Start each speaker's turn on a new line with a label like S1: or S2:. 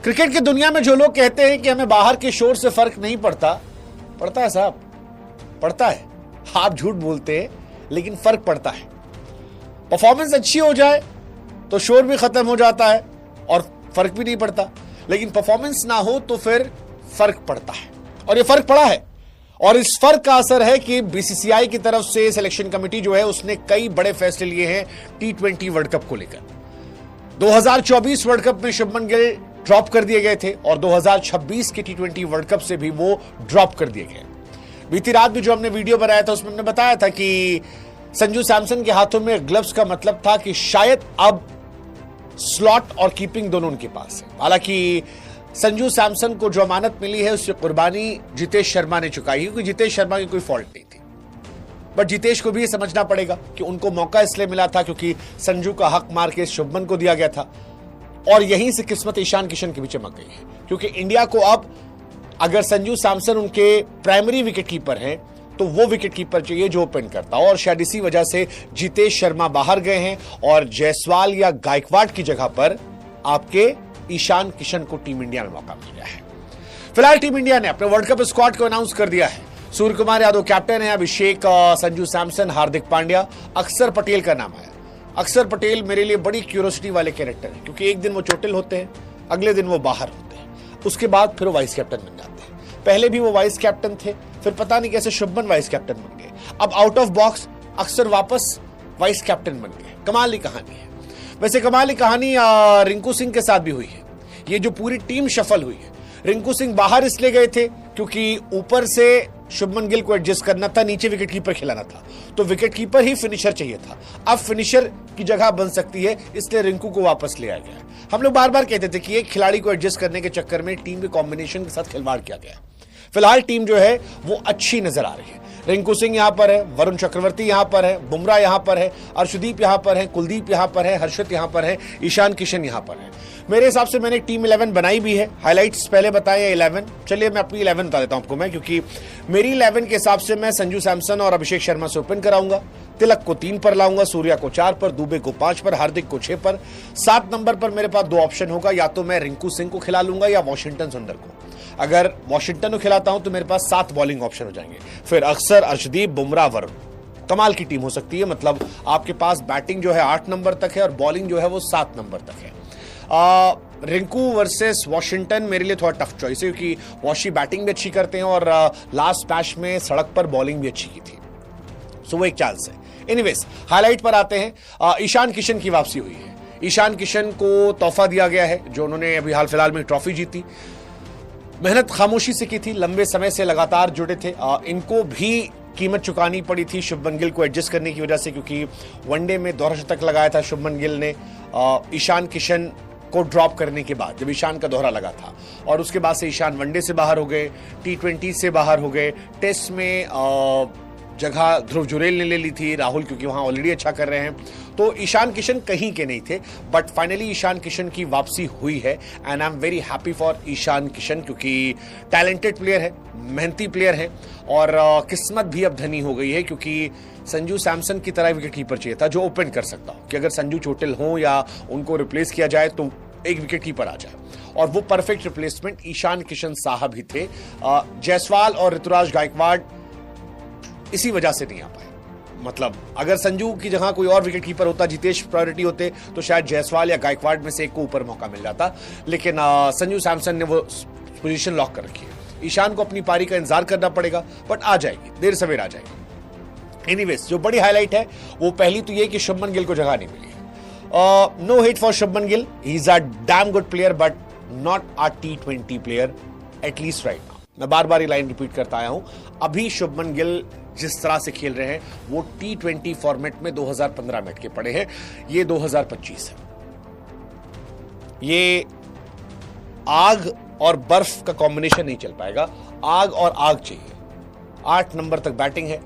S1: Cricket की दुनिया में जो लोग कहते हैं कि हमें बाहर के शोर से फर्क नहीं पड़ता, पड़ता है साहब, पड़ता है। आप झूठ बोलते हैं लेकिन फर्क पड़ता है। परफॉर्मेंस अच्छी हो जाए तो शोर भी खत्म हो जाता है और फर्क भी नहीं पड़ता, लेकिन परफॉर्मेंस ना हो तो फिर फर्क पड़ता है। और ये फर्क पड़ा है, और इस फर्क का असर है कि बीसीसीआई की तरफ से सिलेक्शन कमेटी जो है उसने कई बड़े फैसले लिए हैं टी20 वर्ल्ड कप को लेकर। 2024 वर्ल्ड कप में शुभमन गिल ड्रॉप कर दिए गए थे और 2026 के टी20 वर्ल्ड कप से भी वो ड्रॉप कर दिए गए। बीती रात भी जो हमने वीडियो बनाया था उसमें हमने बताया था कि संजू सैमसन के हाथों में ग्लव्स का मतलब था कि शायद अब स्लॉट और कीपिंग दोनों उनके पास है। हालांकि संजू सैमसन को जो अमानत मिली है उसकी कुर्बानी जितेश शर्मा ने चुकाई, क्योंकि जितेश शर्मा की कोई फॉल्ट नहीं थी। बट जितेश को भी ये समझना पड़ेगा कि उनको मौका इसलिए मिला था क्योंकि संजू का हक मार के शुभमन को दिया गया था, और यहीं से किस्मत ईशान किशन की भी चमक गई है। क्योंकि इंडिया को अब अगर संजू सैमसन उनके प्राइमरी विकेट कीपर हैं तो वो विकेट कीपर चाहिए जो ओपन करता हो, और शायद इसी वजह से जितेश शर्मा बाहर गए हैं और जायसवाल या गायकवाड की जगह पर आपके ईशान किशन को टीम इंडिया में मौका मिल गया है। फिलहाल टीम इंडिया ने अपने वर्ल्ड कप स्क्वाड को अनाउंस कर दिया है। सूर्य कुमार यादव कैप्टन है, अभिषेक, संजू सैमसन, हार्दिक पांड्या, अक्षर पटेल का नाम आया। अक्षर पटेल मेरे लिए बड़ी क्यूरियोसिटी वाले कैरेक्टर है, क्योंकि एक दिन वो चोटिल होते हैं, अगले दिन वो बाहर होते हैं, उसके बाद फिर वो वाइस कैप्टन बन जाते हैं। पहले भी वो वाइस कैप्टन थे, फिर पता नहीं कैसे शुभमन वाइस कैप्टन बन गए, अब आउट ऑफ बॉक्स अक्सर वापस वाइस कैप्टन बन गए। कमाल की कहानी है। वैसे कमाल की कहानी रिंकू सिंह के साथ भी हुई है। ये जो पूरी टीम शफल हुई है, रिंकू सिंह बाहर इसलिए गए थे क्योंकि ऊपर से शुभमन गिल को एडजस्ट करना था, नीचे विकेट कीपर खिलाना था, तो विकेट कीपर ही फिनिशर चाहिए था। अब फिनिशर की जगह बन सकती है, इसलिए रिंकू को वापस ले आया गया। हम लोग बार बार कहते थे कि एक खिलाड़ी को एडजस्ट करने के चक्कर में टीम के कॉम्बिनेशन के साथ खिलवाड़ किया गया। फिलहाल टीम जो है वो अच्छी नजर आ रही है। रिंकू सिंह यहां पर है, वरुण चक्रवर्ती यहां पर है, बुमराह यहां पर है, अर्शदीप यहां पर है, कुलदीप यहां पर है, हर्षित यहां पर है, ईशान किशन यहां पर है। मेरे हिसाब से मैंने टीम 11 बनाई भी है, हाइलाइट्स पहले बताए 11। चलिए मैं अपनी 11 बता देता हूं आपको मैं, क्योंकि मेरी 11 के हिसाब से मैं संजू सैमसन और अभिषेक शर्मा से ओपन कराऊंगा, तिलक को 3 पर लाऊंगा, सूर्या को 4 पर, दुबे को 5 पर, हार्दिक को 6 पर। 7 नंबर पर मेरे पास 2 ऑप्शन होगा, या तो मैं रिंकू सिंह को खिला लूंगा या वॉशिंगटन सुंदर को। अगर वॉशिंगटन को खिलाता हूं तो मेरे पास 7 बॉलिंग ऑप्शन हो जाएंगे, फिर अक्सर, अर्शदीप, बुमराह, वरुण। कमाल की टीम हो सकती है। मतलब आपके पास बैटिंग जो है 8 नंबर तक है और बॉलिंग जो है वो 7 नंबर तक है। रिंकू वर्सेस वॉशिंगटन मेरे लिए थोड़ा टफ चॉइस है, क्योंकि वॉशी बैटिंग भी अच्छी करते हैं और लास्ट मैच में सड़क पर बॉलिंग भी अच्छी की थी, सो वो एक चांस है। एनीवेज हाईलाइट पर आते हैं। ईशान किशन की वापसी हुई है। ईशान किशन को तोहफा दिया गया है, जो उन्होंने अभी हाल फिलहाल में ट्रॉफी जीती। मेहनत खामोशी से की थी, लंबे समय से लगातार जुड़े थे। इनको भी कीमत चुकानी पड़ी थी शुभमन गिल को एडजस्ट करने की वजह से, क्योंकि वनडे में दोहरा शतक लगाया था शुभमन गिल ने ईशान किशन को ड्रॉप करने के बाद, जब ईशान का दोहरा लगा था, और उसके बाद से ईशान वनडे से बाहर हो गए, टी20 से बाहर हो गए। टेस्ट में जगह ध्रुव जुरेल ने ले ली थी, राहुल क्योंकि वहां ऑलरेडी अच्छा कर रहे हैं, तो ईशान किशन कहीं के नहीं थे। बट फाइनली ईशान किशन की वापसी हुई है and I am very happy for Ishan Kishan, क्योंकि टैलेंटेड प्लेयर है, मेहनती प्लेयर है, और किस्मत भी अब धनी हो गई है, क्योंकि संजू सैमसन की तरह विकेट कीपर चाहिए था जो ओपन कर सकता हो, कि अगर संजू चोटिल हो या उनको रिप्लेस किया जाए तो एक विकेट कीपर आ जाए, और वो परफेक्ट रिप्लेसमेंट ईशान किशन साहब ही थे। जायसवाल और ऋतुराज गायकवाड़ इसी वजह से नहीं आ पाए। मतलब अगर संजू की जगह कोई और विकेट कीपर होता, जितेश प्रायोरिटी होते, तो शायद जायसवाल या गायकवाड़ में से एक को ऊपर मौका मिल जाता, लेकिन संजू सैमसन ने वो पोजीशन लॉक कर रखी है। ईशान को अपनी पारी का इंतजार करना पड़ेगा, बट आ जाएगी, देर सवेर आ जाएगी। एनीवेज जो बड़ी हाईलाइट है वो पहली तो ये कि शुभमन गिल को जगह नहीं मिली। No hit for Shubman Gill, he is a damn good player but not a टी20 प्लेयर, एटलीस्ट राइट नाउ। मैं बार बार ये लाइन रिपीट करता आया हूं, अभी शुभमन गिल जिस तरह से खेल रहे हैं वो टी20 फॉर्मेट में 2015 में के पड़े हैं, ये 2025 है। ये आग और बर्फ का कॉम्बिनेशन नहीं चल पाएगा, आग और आग चाहिए। 8 नंबर तक बैटिंग है।